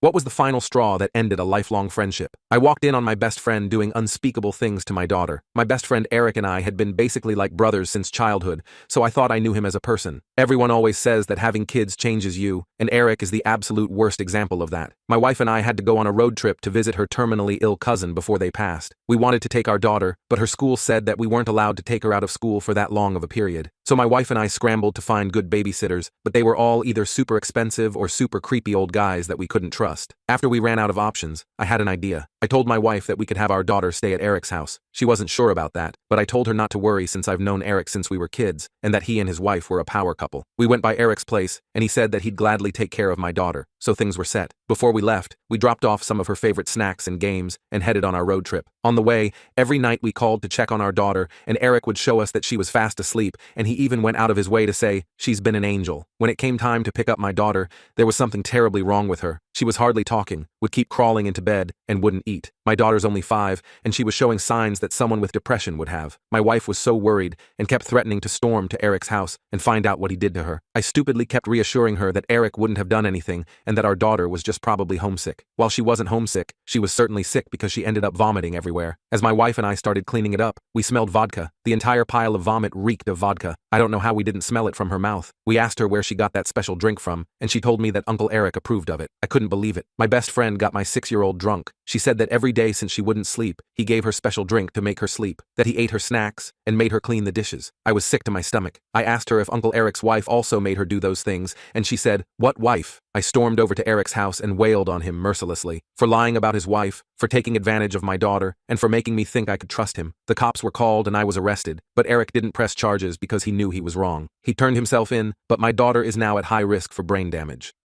What was the final straw that ended a lifelong friendship? I walked in on my best friend doing unspeakable things to my daughter. My best friend Eric and I had been basically like brothers since childhood, so I thought I knew him as a person. Everyone always says that having kids changes you, and Eric is the absolute worst example of that. My wife and I had to go on a road trip to visit her terminally ill cousin before they passed. We wanted to take our daughter, but her school said that we weren't allowed to take her out of school for that long of a period. So my wife and I scrambled to find good babysitters, but they were all either super expensive or super creepy old guys that we couldn't trust. After we ran out of options, I had an idea. I told my wife that we could have our daughter stay at Eric's house. She wasn't sure about that, but I told her not to worry since I've known Eric since we were kids, and that he and his wife were a power couple. We went by Eric's place, and he said that he'd gladly take care of my daughter, so things were set. Before we left, we dropped off some of her favorite snacks and games, and headed on our road trip. On the way, every night we called to check on our daughter, and Eric would show us that she was fast asleep, and he even went out of his way to say, "She's been an angel." When it came time to pick up my daughter, there was something terribly wrong with her. She was hardly talking, would keep crawling into bed, and wouldn't eat. My daughter's only 5, and she was showing signs that someone with depression would have. My wife was so worried, and kept threatening to storm to Eric's house and find out what he did to her. I stupidly kept reassuring her that Eric wouldn't have done anything, and that our daughter was just probably homesick. While she wasn't homesick, she was certainly sick because she ended up vomiting everywhere. As my wife and I started cleaning it up, we smelled vodka. The entire pile of vomit reeked of vodka. I don't know how we didn't smell it from her mouth. We asked her where she got that special drink from, and she told me that Uncle Eric approved of it. I couldn't believe it. My best friend got my 6-year-old drunk. She said that every day since she wouldn't sleep, he gave her special drink to make her sleep, that he ate her snacks, and made her clean the dishes. I was sick to my stomach. I asked her if Uncle Eric's wife also made her do those things, and she said, "What wife?" I stormed over to Eric's house and wailed on him mercilessly, for lying about his wife, for taking advantage of my daughter, and for making me think I could trust him. The cops were called and I was arrested, but Eric didn't press charges because he knew he was wrong. He turned himself in, but my daughter is now at high risk for brain damage.